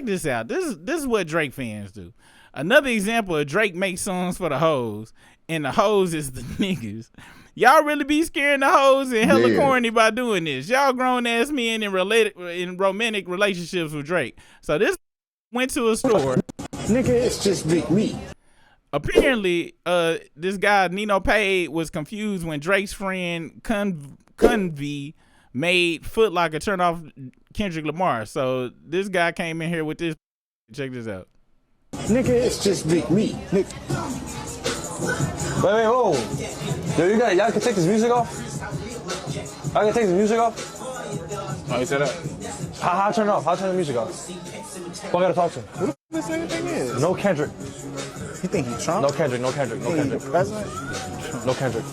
check this out. This is what Drake fans do. Another example of Drake makes songs for the hoes, and the hoes is the niggas. Y'all really be scaring the hoes and hella corny by doing this. Y'all grown ass men in romantic relationships with Drake. So this went to a store. Nigga, it's just me. Apparently, this guy Nino Pay was confused when Drake's friend Cunvy made Foot Locker turn off Kendrick Lamar. So this guy came in here with this. Check this out. Nigga, it's just me. Nigga. Wait, hold on. Yo, y'all can take this music off? I can take this music off? Oh, you said that? How turn it off? How turn the music off? Who I gotta talk to? Who this nigga thing is? No Kendrick. You think he's Trump? No Kendrick. The president? No Kendrick.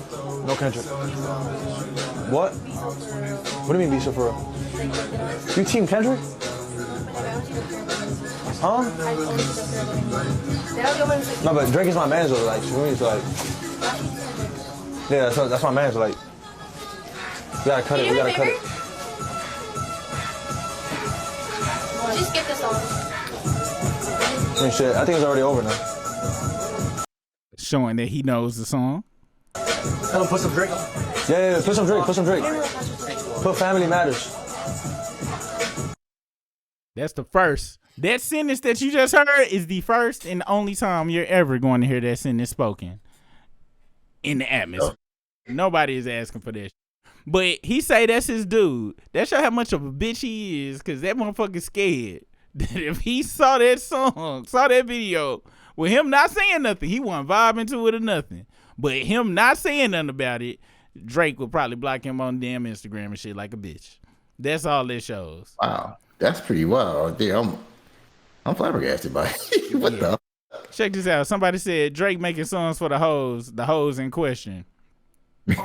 What? What do you mean, Bisha, for real? You team Kendrick? Huh? No, but Drake is my manager. Like, she's like, yeah, that's my manager. Like, we gotta cut it. Just skip this song. I mean, shit, I think it's already over now. Showing that he knows the song. Tell him put some Drake on. Yeah, put some Drake. Put Family Matters. That's the first. That sentence that you just heard is the first and only time you're ever going to hear that sentence spoken in the atmosphere. Nobody is asking for that. But he say that's his dude. That show how much of a bitch he is, because that motherfucker's scared that if he saw that song, saw that video, with him not saying nothing, he wasn't vibing to it or nothing. But him not saying nothing about it, Drake would probably block him on damn Instagram and shit like a bitch. That's all this shows. Wow. That's pretty wild. Damn. I'm flabbergasted by it. What the? Check this out. Somebody said Drake making songs for the hoes in question. Who's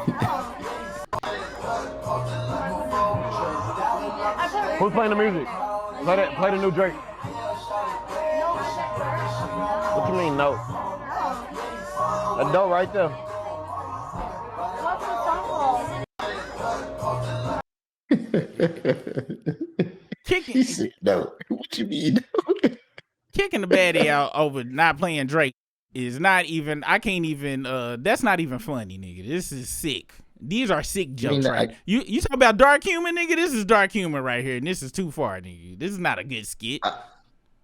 playing the music? Play the new Drake. What you mean, no? A no right there. Kicking. No. What you mean? Kicking the baddie out over not playing Drake is not even. I can't even. That's not even funny, nigga. This is sick. These are sick jokes, right? You talk about dark humor, nigga. This is dark humor right here, and this is too far, nigga. This is not a good skit.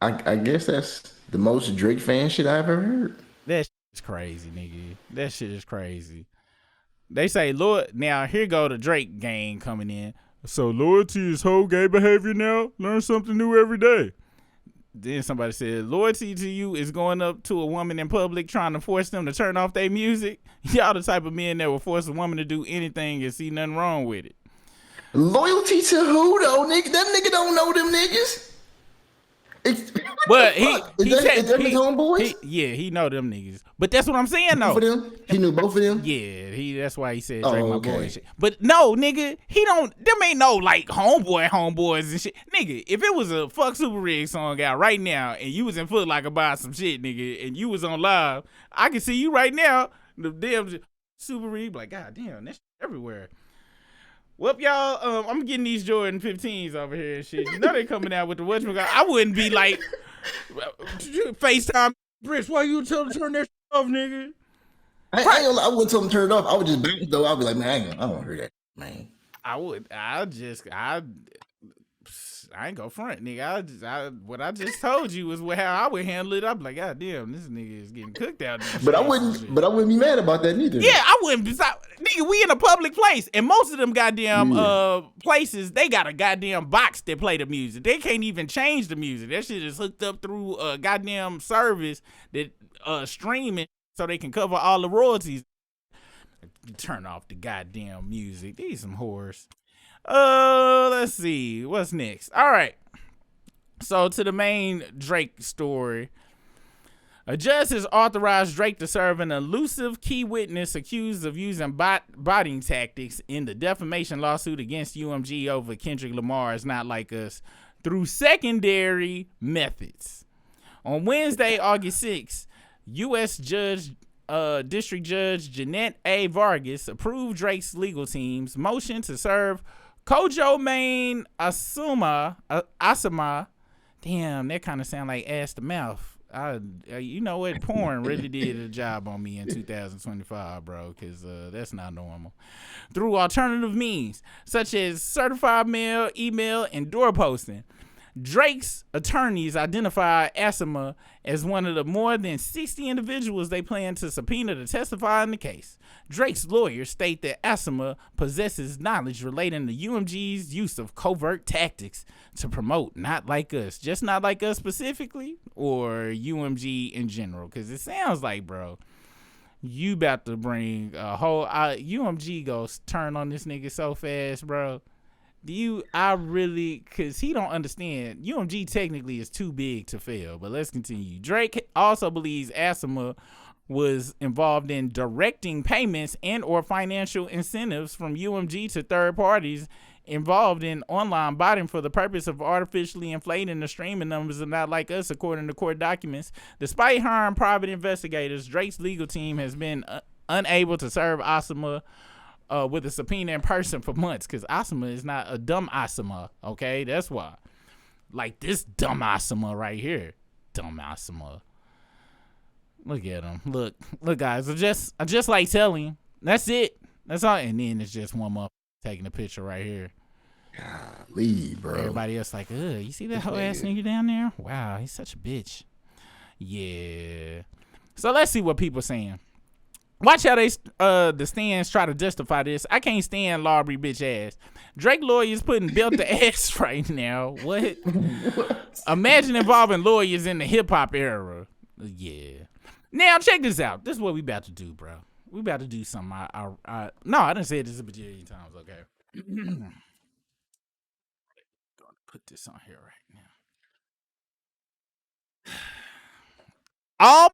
I guess that's the most Drake fan shit I've ever heard. That shit is crazy, nigga. That shit is crazy. They say, Lord, now here go the Drake gang coming in. So loyalty is whole gay behavior now? Learn something new every day. Then somebody said, loyalty to you is going up to a woman in public trying to force them to turn off their music. Y'all the type of men that will force a woman to do anything and see nothing wrong with it. Loyalty to who though, nigga? That nigga don't know them niggas. But is that his homeboys? He know them niggas. But that's what I'm saying though. Both of them? He knew both of them? Yeah, that's why he said Drake my boy and shit. But no, nigga, them ain't no like homeboys and shit. Nigga, if it was a Fuck Super Rig song out right now and you was in Foot Locker buying some shit, nigga, and you was on live, I can see you right now, the damn Super Rig, like, god damn, that shit everywhere. Well, y'all, I'm getting these Jordan 15s over here and shit. You know they coming out with the whatchamacallit. I wouldn't be like, FaceTime, Briss, why you tell them to turn that shit off, nigga? I wouldn't tell them to turn it off. I would just bounce though. I'd be like, man, I don't want to hear that, man. I ain't go front, nigga. What I just told you was how I would handle it. I'd be like, god damn, this nigga is getting cooked out there. But I wouldn't be mad about that neither. Yeah, I wouldn't be. Nigga, we in a public place, and most of them goddamn places, they got a goddamn box that play the music. They can't even change the music. That shit is hooked up through a goddamn service that streaming so they can cover all the royalties. Turn off the goddamn music. These some whores. Let's see. What's next? All right. So to the main Drake story. A judge has authorized Drake to serve an elusive key witness accused of using botting tactics in the defamation lawsuit against UMG over Kendrick Lamar's Not Like Us through secondary methods. On Wednesday, August 6th, U.S. District Judge Jeanette A. Vargas approved Drake's legal team's motion to serve Kojo Main Asama, Damn, that kind of sound like ass to mouth. You know what? Porn really did a job on me in 2025, bro, because that's not normal. Through alternative means, such as certified mail, email, and door posting, Drake's attorneys identify Asima as one of the more than 60 individuals they plan to subpoena to testify in the case. Drake's lawyers state that Asima possesses knowledge relating to UMG's use of covert tactics to promote Not Like Us, just Not Like Us specifically, or UMG in general, because it sounds like, bro, you about to bring a whole UMG goes turn on this nigga so fast, bro. Cause he don't understand. UMG technically is too big to fail, but let's continue. Drake also believes Asima was involved in directing payments and or financial incentives from UMG to third parties involved in online botting for the purpose of artificially inflating the streaming numbers of Not Like Us, according to court documents. Despite hiring private investigators, Drake's legal team has been unable to serve Asima with a subpoena in person for months, because Asima is not a dumb Asima, okay? That's why. Like this dumb Asima right here. Dumb Asima. Look at him. Look, guys. I just like telling you. That's it. That's all. And then it's just one up taking a picture right here. Golly, bro. Everybody else like, you see that whole ass nigga down there? Wow, he's such a bitch. Yeah. So let's see what people saying. Watch how the stands try to justify this. I can't stand Laubrie bitch ass. Drake lawyers putting belt to ass right now. What? Imagine involving lawyers in the hip hop era. Yeah. Now check this out. This is what we about to do, bro. We about to do something. No, I didn't say this a bajillion times. Okay. Gonna put this on here right now. All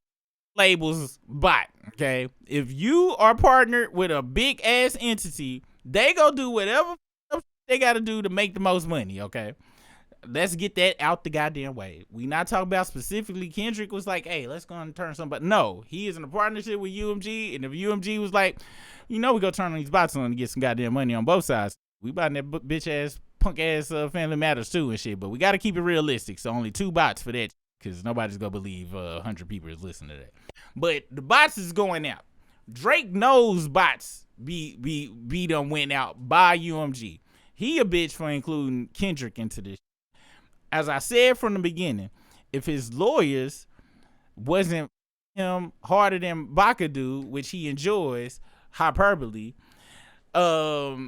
labels bot. Okay, if you are partnered with a big ass entity, they go do whatever they got to do to make the most money. Okay, let's get that out the goddamn way. We not talking about specifically Kendrick was like, hey, let's go and turn somebody. No, he is in a partnership with UMG, and if UMG was like, we go turn on these bots on to get some goddamn money on both sides. We buying that bitch ass punk ass Family Matters too and shit, but we got to keep it realistic. So only 2 bots for that, because nobody's gonna believe 100 people is listening to that. But the bots is going out. Drake knows bots be done went out by UMG. He a bitch for including Kendrick into this. As I said from the beginning, if his lawyers wasn't him harder than Baca do, which he enjoys, hyperbole, so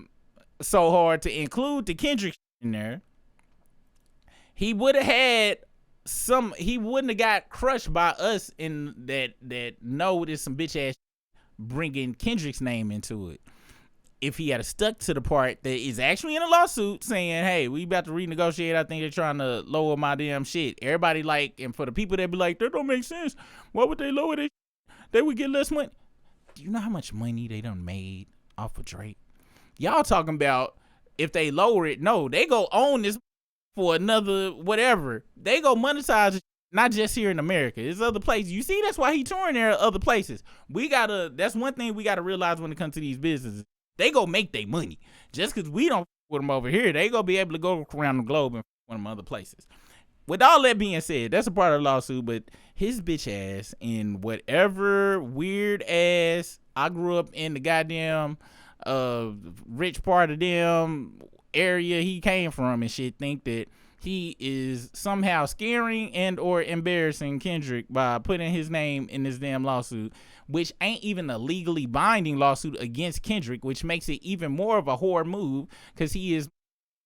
hard to include the Kendrick in there, he would have had he wouldn't have got crushed by us in that no, there's some bitch ass bringing Kendrick's name into it. If he had stuck to the part that is actually in a lawsuit saying, hey, we about to renegotiate, I think they're trying to lower my damn shit. Everybody like, and for the people that be like, that don't make sense. Why would they lower it? They would get less money. Do you know how much money they done made off of Drake? Y'all talking about if they lower it, no, they go own this for another whatever. They go monetize it, not just here in America. There's other places. You see, that's why he touring there at other places. That's one thing we gotta realize when it comes to these businesses. They go make their money. Just because we don't with them over here, they go be able to go around the globe and one of them other places. With all that being said, that's a part of the lawsuit, but his bitch ass in whatever weird ass, I grew up in the goddamn rich part of them area he came from and shit, think that he is somehow scaring and or embarrassing Kendrick by putting his name in this damn lawsuit, which ain't even a legally binding lawsuit against Kendrick, which makes it even more of a whore move, because he is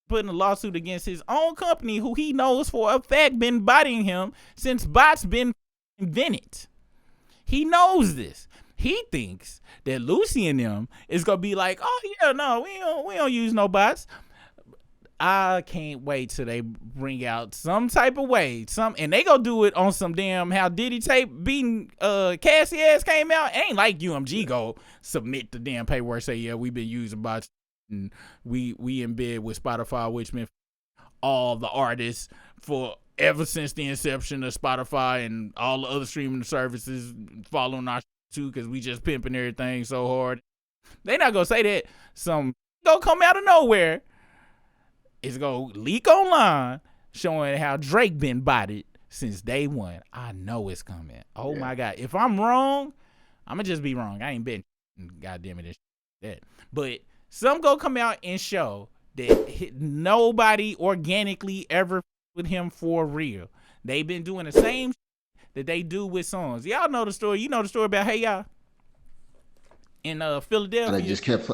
putting a lawsuit against his own company, who he knows for a fact been botting him since bots been invented. He knows this. He thinks that Lucy and them is gonna be like, oh yeah, no, we don't use no bots. I can't wait till they bring out some type of way, and they gonna do it on some damn how Diddy tape beating Cassie ass came out. Ain't like UMG go submit the damn paperwork, say yeah, we've been using bots and we in bed with Spotify, which meant all the artists for ever since the inception of Spotify and all the other streaming services following our too, because we just pimping everything so hard. They not gonna say that. Some gonna come out of nowhere. It's gonna leak online showing how Drake been bodied since day one. I know it's coming. Oh my God. If I'm wrong, I'm gonna just be wrong. I ain't been goddamn it that. But some go come out and show that nobody organically ever with him for real. They've been doing the same that they do with songs. Y'all know the story. You know the story about Hey Ya in Philadelphia. I just kept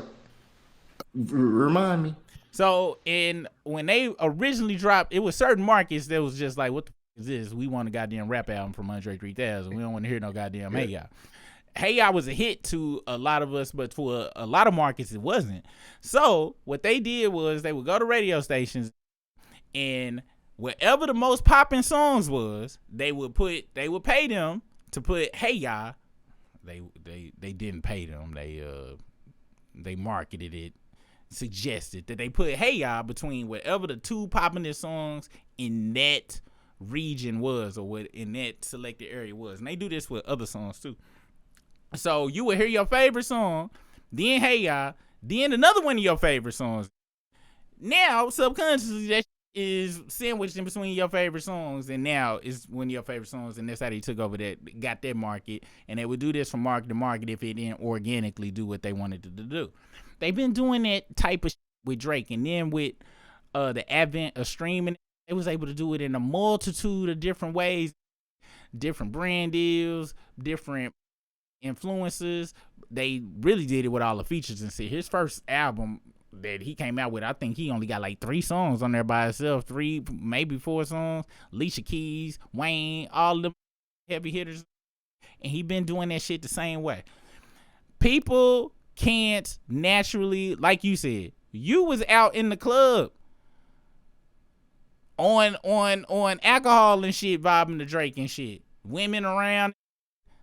remind me. So when they originally dropped, it was certain markets that was just like, what the f is this? We want a goddamn rap album from Andre 3000. We don't want to hear no goddamn Hey Ya. Hey Ya was a hit to a lot of us, but for a lot of markets it wasn't. So what they did was they would go to radio stations, and wherever the most popping songs was, they would pay them to put Hey Ya. They didn't pay them. They marketed it, suggested that they put Hey Ya between whatever the two poppingest songs in that region was, or what in that selected area was. And they do this with other songs too. So you would hear your favorite song, then Hey Ya, then another one of your favorite songs. Now, subconsciously, that is sandwiched in between your favorite songs, and now it's one of your favorite songs, and that's how they took over that, got that market, and they would do this from market to market if it didn't organically do what they wanted to do. They've been doing that type of shit with Drake, and then with the advent of streaming, they was able to do it in a multitude of different ways, different brand deals, different influences. They really did it with all the features and shit. His first album that he came out with, I think he only got like 3 songs on there by himself, 3, maybe 4 songs. Alicia Keys, Wayne, all them heavy hitters, and he been doing that shit the same way. People can't naturally, like you said, you was out in the club on alcohol and shit, vibing to Drake and shit, women around,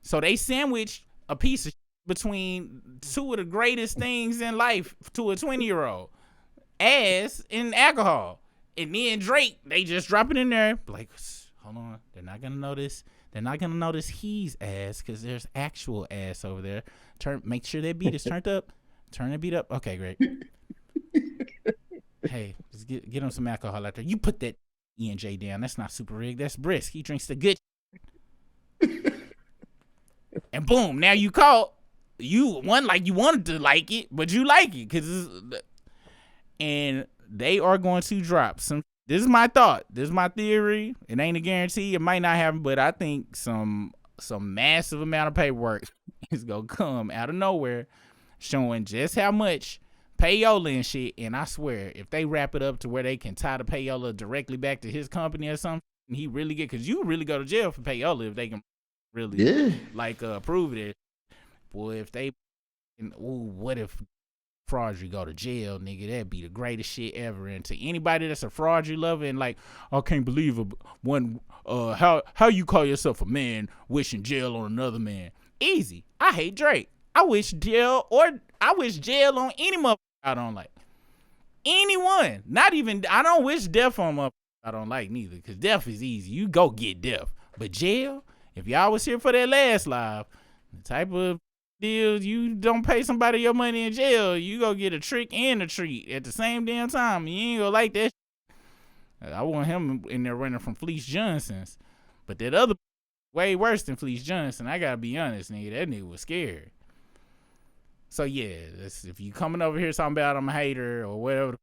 so they sandwiched a piece of between two of the greatest things in life to a 20-year-old, ass and alcohol. And then Drake, they just drop it in there like, hold on, they're not gonna notice he's ass, because there's actual ass over there. Make sure that beat is turned up. Turn the beat up. Okay, great. Hey, just get him some alcohol out there. You put that UMG down. That's not super rigged. That's brisk. He drinks the good. And boom, now you caught. You wanted to like it, but you like it and they are going to drop some. This is my thought. This is my theory. It ain't a guarantee. It might not happen, but I think some massive amount of paperwork is gonna come out of nowhere, showing just how much payola and shit. And I swear, if they wrap it up to where they can tie the payola directly back to his company or something, and he really get, because you really go to jail for payola if they can really prove it. Boy, if they, what if Fraudry go to jail, nigga? That'd be the greatest shit ever. And to anybody that's a Fraudry lover and like, I can't believe how you call yourself a man wishing jail on another man. Easy. I hate Drake. I wish jail on any motherfucker I don't like. Anyone. Not even, I don't wish death on motherfucker I don't like neither, because death is easy. You go get death. But jail, if y'all was here for that last live, the type of deals, you don't pay somebody your money in jail, you go get a trick and a treat at the same damn time. You ain't gonna like that shit. I want him in there running from Fleece Johnson's, but that other way worse than Fleece Johnson. I gotta be honest, nigga, that nigga was scary. So yeah, if you coming over here talking about I'm a hater or whatever,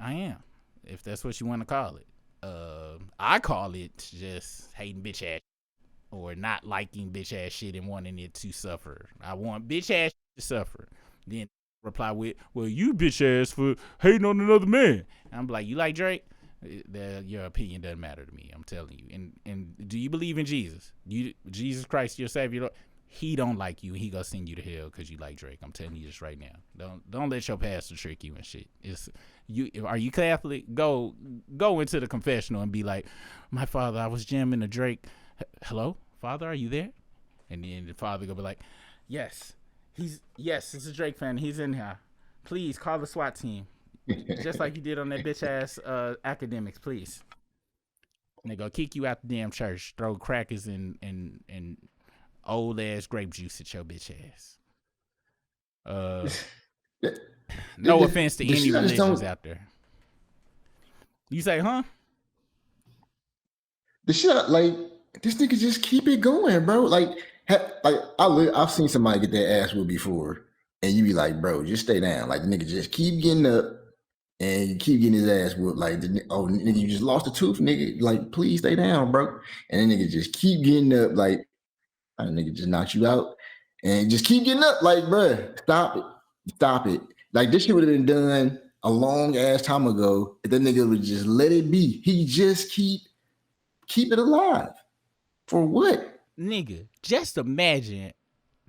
I am, if that's what you want to call it. I call it just hating bitch ass, or not liking bitch ass shit and wanting it to suffer. I want bitch ass to suffer. Then reply with, well, you bitch ass for hating on another man. And I'm like, you like Drake? Your opinion doesn't matter to me. I'm telling you. And do you believe in Jesus? Jesus Christ, your Savior? He don't like you. He gonna send you to hell because you like Drake. I'm telling you this right now. Don't let your pastor trick you and shit. Are you Catholic? Go into the confessional and be like, my father, I was jamming a Drake. Hello, Father, are you there? And then the father gonna be like, yes, it's a Drake fan. He's in here. Please call the SWAT team, just like you did on that bitch ass academics, please. And they go kick you out the damn church, throw crackers and old ass grape juice at your bitch ass. No offense to any religions out there. You say, huh? the shit, like this nigga just keep it going, bro. Like, I've seen somebody get their ass whooped before, and you be like, bro, just stay down. Like the nigga just keep getting up and you keep getting his ass whooped. Like, nigga, you just lost a tooth, nigga. Like, please stay down, bro. And then nigga just keep getting up, like, nigga just knocked you out, and just keep getting up, like, bro, stop it. Like this shit would have been done a long ass time ago if that nigga would just let it be. He just keep it alive. For what? Nigga, just imagine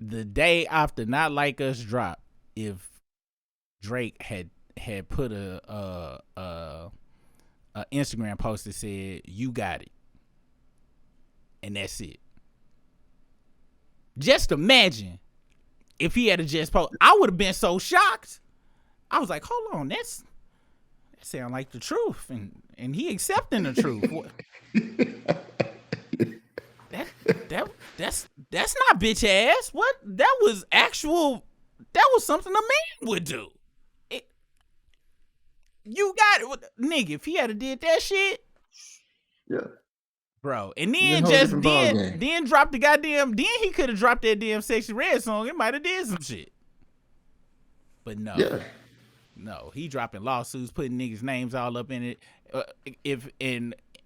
the day after Not Like Us drop, if Drake had put a Instagram post that said, "You got it," and that's it. Just imagine if he had just post. I would have been so shocked. I was like, hold on, that sound like the truth, and he accepting the truth. That's not bitch ass. What? That was something a man would do. You got it, nigga. If he had did that shit, yeah, bro. And then then drop the goddamn. Then he could have dropped that damn Sexy Red song. It might have did some shit. But no. Yeah. No, he dropping lawsuits, putting niggas' names all up in it.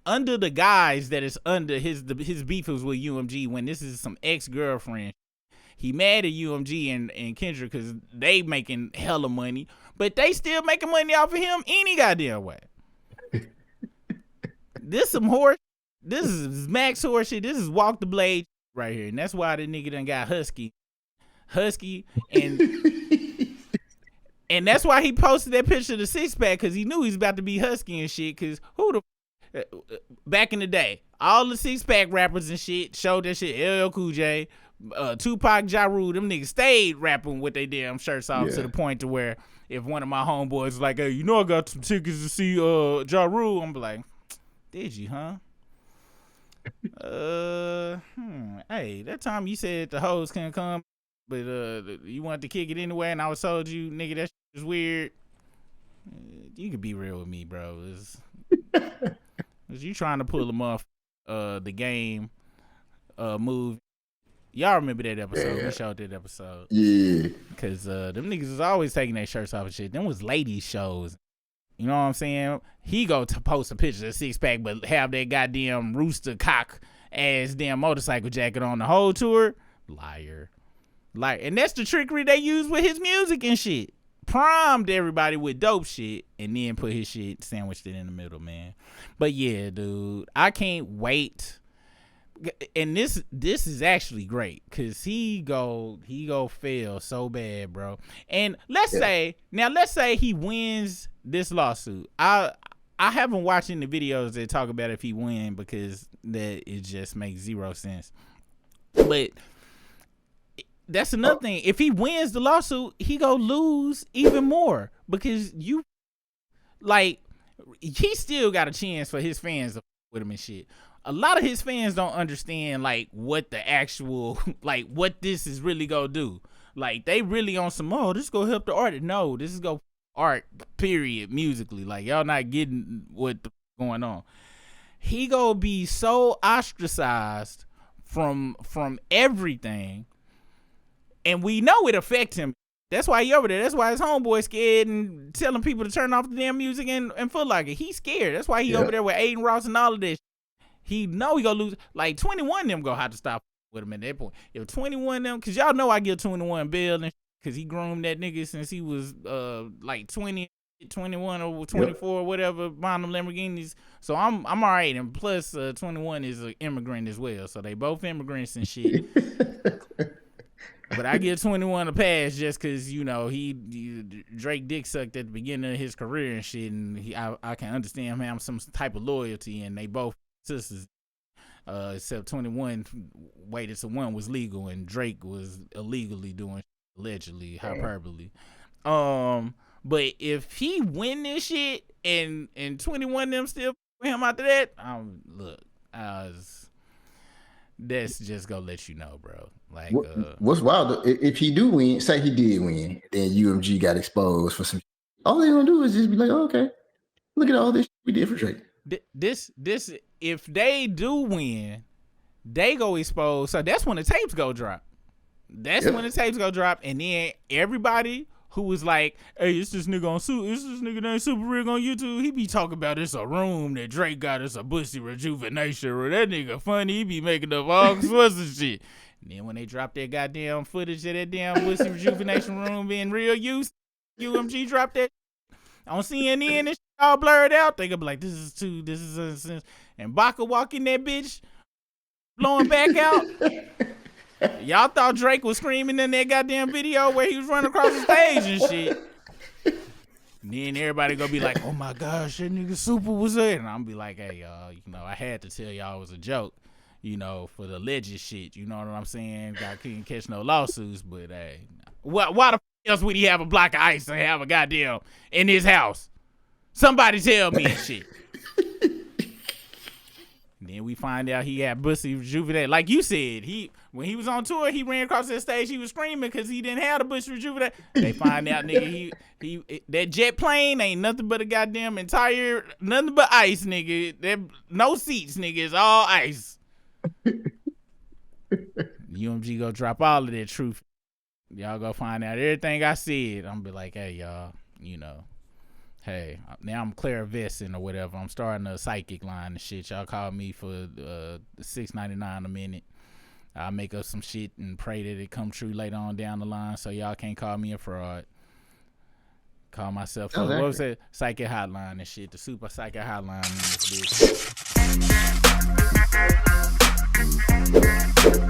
Under the guise that it's under his beef was with UMG, when this is some ex-girlfriend. He mad at UMG and Kendrick because they making hella money, but they still making money off of him any goddamn way. This some horse. This is Max horse shit. This is Walk the Blade right here, and that's why the nigga done got husky, and that's why he posted that picture of the six pack, because he knew he was about to be husky and shit. Because back in the day, all the six pack rappers and shit showed that shit. LL Cool J, Tupac, Ja Rule, them niggas stayed rapping with their damn shirts off to the point to where if one of my homeboys was like, hey, you know I got some tickets to see Ja Rule, I'm like, did you, huh? Hey, that time you said the hoes couldn't come, but you wanted to kick it anyway, and I was told you, nigga, that shit is weird. You could be real with me, bro. You trying to pull them off the game move. Y'all remember that episode? Yeah. We showed that episode. Yeah. Because them niggas was always taking their shirts off and shit. Them was ladies shows. You know what I'm saying? He go to post a picture of six pack, but have that goddamn rooster cock ass damn motorcycle jacket on the whole tour. Liar. And that's the trickery they use with his music and shit. Primed everybody with dope shit and then put his shit, sandwiched it in the middle, man. But yeah, dude, I can't wait. And this is actually great because he go fail so bad, bro. And let's say he wins this lawsuit. I haven't watched any videos that talk about if he win, because that it just makes zero sense. But that's another thing. If he wins the lawsuit, he go lose even more, because he still got a chance for his fans to with him and shit. A lot of his fans don't understand what the actual what this is really gonna do. They really on some, this gonna help the artist. No, this is go art, period, musically. Y'all not getting what the going on. He gonna be so ostracized from everything, and we know it affects him. That's why he over there. That's why his homeboy scared and telling people to turn off the damn music and Foot Locker. He's scared. That's why he over there with Aiden Ross and all of this. He know he gonna lose. 21 them gonna have to stop with him at that point. If 21 them, cause y'all know I give 21 bail, and cause he groomed that nigga since he was 20, 21 or 24 or whatever, buying them Lamborghinis. So I'm all right. And plus 21 is an immigrant as well. So they both immigrants and shit. But I give 21 a pass just cause he Drake dick sucked at the beginning of his career and shit, and I can understand him having some type of loyalty, and they both sisters, except 21 waited till one was legal and Drake was illegally doing allegedly hyperbole. But if he win this shit and 21 them still with him after that, that's just gonna let you know, bro. What's wild, if he do win, say he did win, then UMG got exposed for some. All they gonna do is just be like, okay, look at all this we did for Drake. this if they do win, they go expose. So that's when the tapes go drop. That's when the tapes go drop, and then everybody who was like, "Hey, it's this nigga it's this nigga named Super Rig on YouTube. He be talking about it's a room that Drake got. It's a pussy rejuvenation, or that nigga funny. He be making up all sorts of shit." And then when they drop that goddamn footage of that damn pussy rejuvenation room being real use, UMG dropped that on CNN and shit all blurred out. They gonna be like, this is and Baca walk in that bitch, blowing back out. Y'all thought Drake was screaming in that goddamn video where he was running across the stage and shit. And then everybody gonna be like, oh my gosh, that nigga Super was there. And I'm be like, hey, y'all, I had to tell y'all it was a joke, for the alleged shit. You know what I'm saying? I couldn't catch no lawsuits, but hey, why the f else would he have a block of ice and have a goddamn in his house? Somebody tell me and shit. And then we find out he had pussy rejuvenate. Like you said, when he was on tour, he ran across that stage, he was screaming because he didn't have the pussy rejuvenate. They find out, nigga, that jet plane ain't nothing but a goddamn nothing but ice, nigga. No seats, nigga. It's all ice. UMG go drop all of that truth. Y'all go find out everything I said. I'm be like, hey, y'all, hey, now I'm clairvoyant or whatever. I'm starting a psychic line and shit. Y'all call me for $6.99 a minute. I'll make up some shit and pray that it come true later on down the line, so y'all can't call me a fraud. Call myself what was it? Psychic hotline and shit. The super psychic hotline in this bitch.